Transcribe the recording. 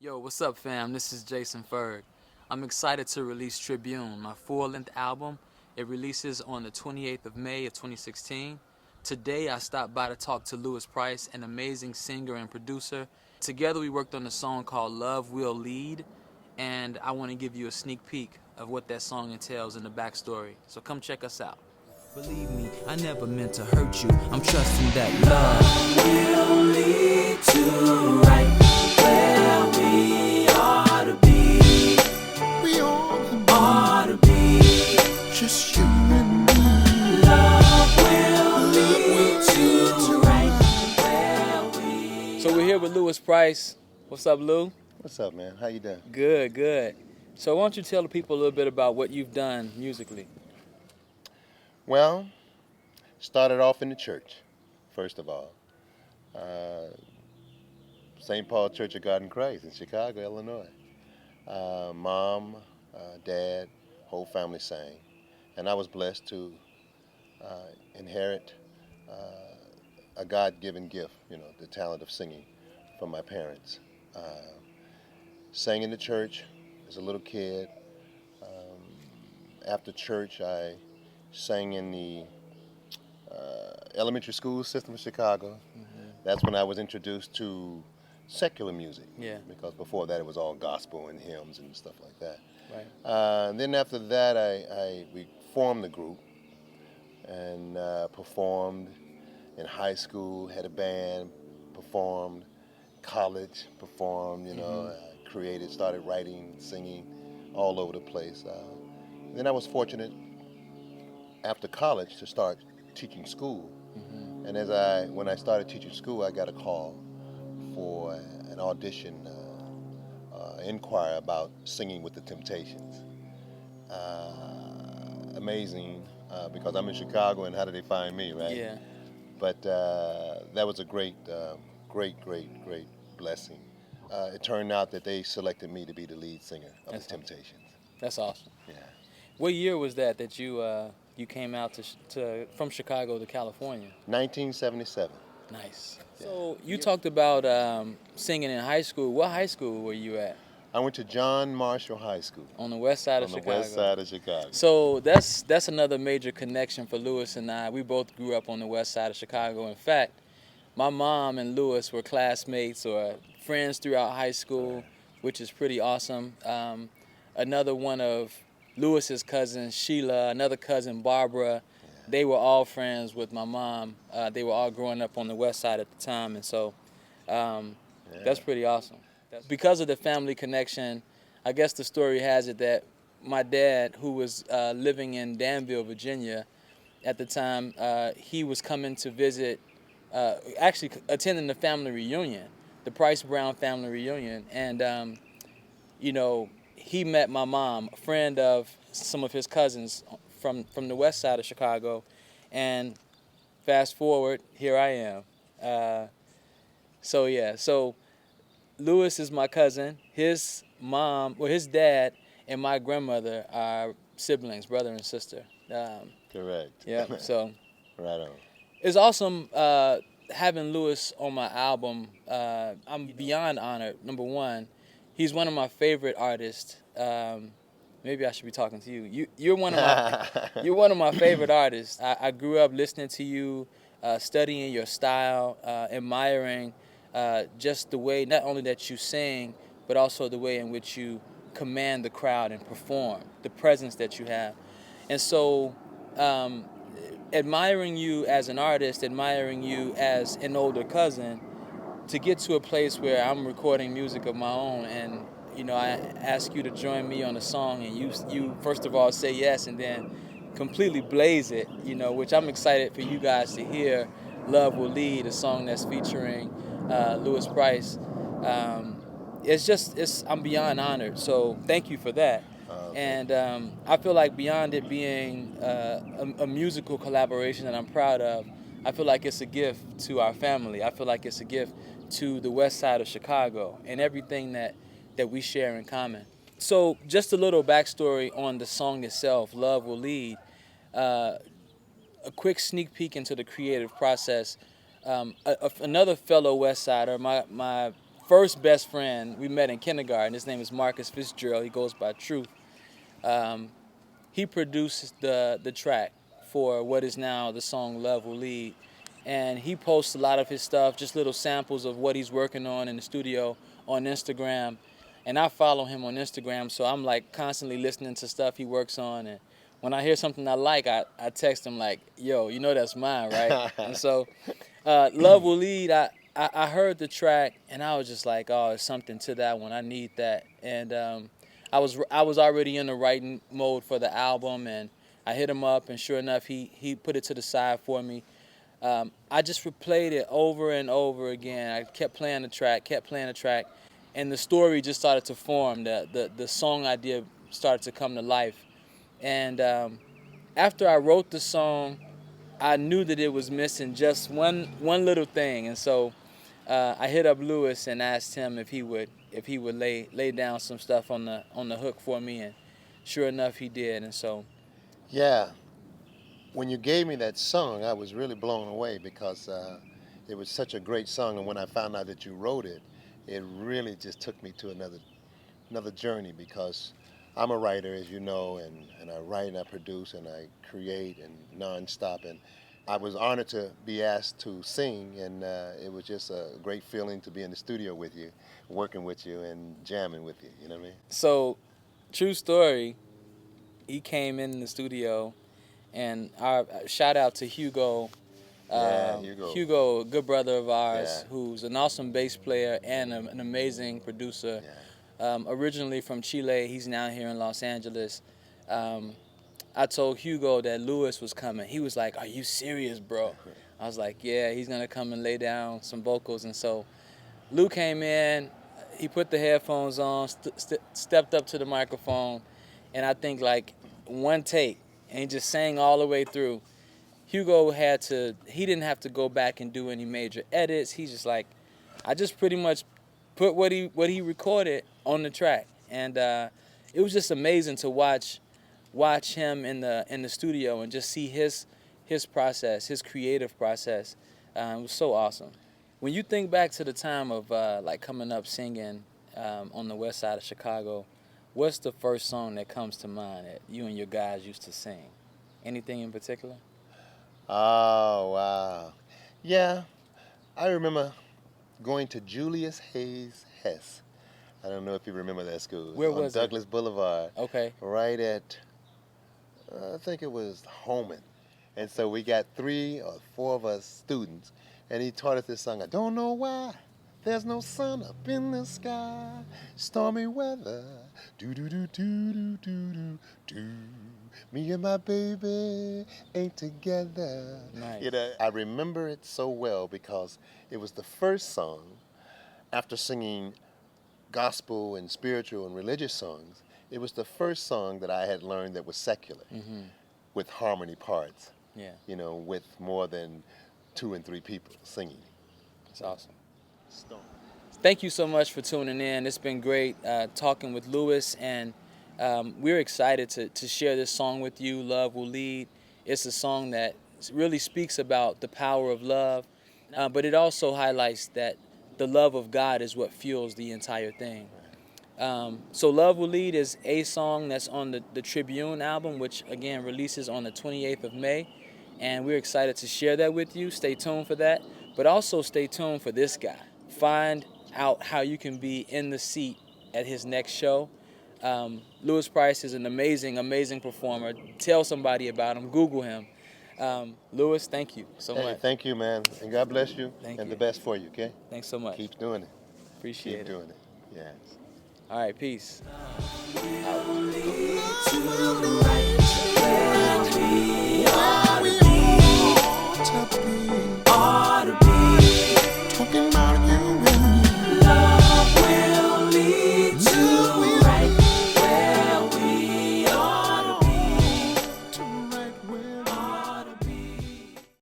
Yo, what's up, fam? This is Jason Ferg. I'm excited to release Tribune, my full-length album. It releases on the 28th of May of 2016. Today, I stopped by to talk to louisprice, an amazing singer and producer. Together, we worked on a song called Love Will Lead, and I want to give you a sneak peek of what that song entails in the backstory. So come check us out. Believe me, I never meant to hurt you. I'm trusting that love will lead to right where we ought to be. We ought to be just you and me. Love will lead to right where we. So we're here with louisprice. What's up, Lou? What's up, man? How you doing? Good, good. So why don't you tell the people a little bit about what you've done musically? Well, started off in the church, first of all. St. Paul Church of God in Christ in Chicago, Illinois. Mom, dad, whole family sang. And I was blessed to inherit a God-given gift, the talent of singing from my parents. Sang in the church as a little kid. After church, I sang in the elementary school system of Chicago. That's when I was introduced to secular music. Yeah. Because before that it was all gospel and hymns and stuff like that. Right. Then after that we formed the group and performed in high school, had a band, performed, college, performed, started writing, singing all over the place. Then I was fortunate after college to start teaching school. And when I started teaching school, I got a call for an audition, inquire about singing with the Temptations. Amazing, because I'm in Chicago, and how did they find me, right? Yeah. But that was a great blessing. It turned out that they selected me to be the lead singer of the Temptations. That's awesome. Yeah. What year was that you came out from Chicago to California? 1977. Nice. Yeah. So you talked about singing in high school. What high school were you at? I went to John Marshall High School. On the west side of Chicago. On the west side of Chicago. So that's another major connection for Louis and I. We both grew up on the west side of Chicago. In fact, my mom and Louis were classmates or friends throughout high school, which is pretty awesome. Another one of Louis's cousins, Sheila, another cousin, Barbara, they were all friends with my mom. They were all growing up on the west side at the time, and so that's pretty awesome. Because of the family connection, I guess the story has it that my dad, who was living in Danville, Virginia at the time, he was coming to visit, actually attending the family reunion, the Price Brown family reunion, and he met my mom, a friend of some of his cousins from the west side of Chicago, and fast forward, here I am. So Louis is my cousin. His mom, his dad and my grandmother are siblings, brother and sister. Correct. Yeah, so. Right on. It's awesome having Louis on my album. I'm beyond honored. Number one, he's one of my favorite artists. Maybe I should be talking to you. You're one of my favorite artists. I grew up listening to you, studying your style, admiring just the way not only that you sing, but also the way in which you command the crowd and perform, the presence that you have. And so admiring you as an artist, admiring you as an older cousin, to get to a place where I'm recording music of my own and I ask you to join me on a song, and you first of all say yes, and then completely blaze it, which I'm excited for you guys to hear. Love Will Lead, a song that's featuring louisprice. I'm beyond honored. So thank you for that. And I feel like beyond it being a musical collaboration that I'm proud of, I feel like it's a gift to our family. I feel like it's a gift to the west side of Chicago and everything that we share in common. So just a little backstory on the song itself, Love Will Lead. A quick sneak peek into the creative process. Another fellow West Sider, my first best friend we met in kindergarten. His name is Marcus Fitzgerald. He goes by Truth. He produced the track for what is now the song Love Will Lead. And he posts a lot of his stuff, just little samples of what he's working on in the studio on Instagram. And I follow him on Instagram, so I'm like constantly listening to stuff he works on. And when I hear something I like, I text him like, yo, you know that's mine, right? And so Love Will Lead, I heard the track and I was just like, oh, there's something to that one. I need that. And I was already in the writing mode for the album, and I hit him up, and sure enough, he put it to the side for me. I just replayed it over and over again. I kept playing the track, and the story just started to form. The song idea started to come to life. And after I wrote the song, I knew that it was missing just one little thing. And so I hit up Louis and asked him if he would lay down some stuff on the hook for me, and sure enough, he did. And so, Yeah. When you gave me that song, I was really blown away because it was such a great song. And when I found out that you wrote it, it really just took me to another journey, because I'm a writer, as you know, and I write and I produce and I create and nonstop. And I was honored to be asked to sing, and it was just a great feeling to be in the studio with you, working with you and jamming with you. You know what I mean? so true story. He came in the studio. And our shout out to Hugo. Hugo, a good brother of ours, who's an awesome bass player and an amazing producer. Originally from Chile, he's now here in Los Angeles. I told Hugo that Louis was coming. He was like, "Are you serious, bro?" I was like, "Yeah, he's gonna come and lay down some vocals." And so Lou came in. He put the headphones on, stepped up to the microphone, and I think like one take. And he just sang all the way through. Hugo he didn't have to go back and do any major edits. He's just like, I just pretty much put what he recorded on the track. And it was just amazing to watch him in the studio and just see his process, his creative process. It was so awesome. When you think back to the time of like coming up singing on the west side of Chicago, what's the first song that comes to mind that you and your guys used to sing? Anything in particular? Oh, wow. Yeah, I remember going to Julius Hayes Hess. I don't know if you remember that school. Where was it? On Douglas Boulevard. Okay. Right at, I think it was Holman. And so we got 3 or 4 of us students, and he taught us this song. I don't know why. There's no sun up in the sky, stormy weather, do-do-do-do-do-do-do. Me and my baby ain't together. Nice. You know, I remember it so well because it was the first song after singing gospel and spiritual and religious songs. It was the first song that I had learned that was secular, with harmony parts. Yeah. You know, with more than 2 and 3 people singing. It's awesome. Thank you so much for tuning in. It's been great talking with Louis, and we're excited to share this song with you, Love Will Lead. It's a song that really speaks about the power of love, but it also highlights that the love of God is what fuels the entire thing. So Love Will Lead is a song that's on the Tribune album, which again releases on the 28th of May, and we're excited to share that with you. Stay tuned for that, but also stay tuned for this guy. Find out how you can be in the seat at his next show. Louis Price is an amazing, amazing performer. Tell somebody about him. Google him. Louis, thank you so much. Thank you, man. And God bless you. Thank and you. the best for you, okay? Thanks so much. Keep doing it. Appreciate it. Keep doing it. Yes. All right, peace. Lead to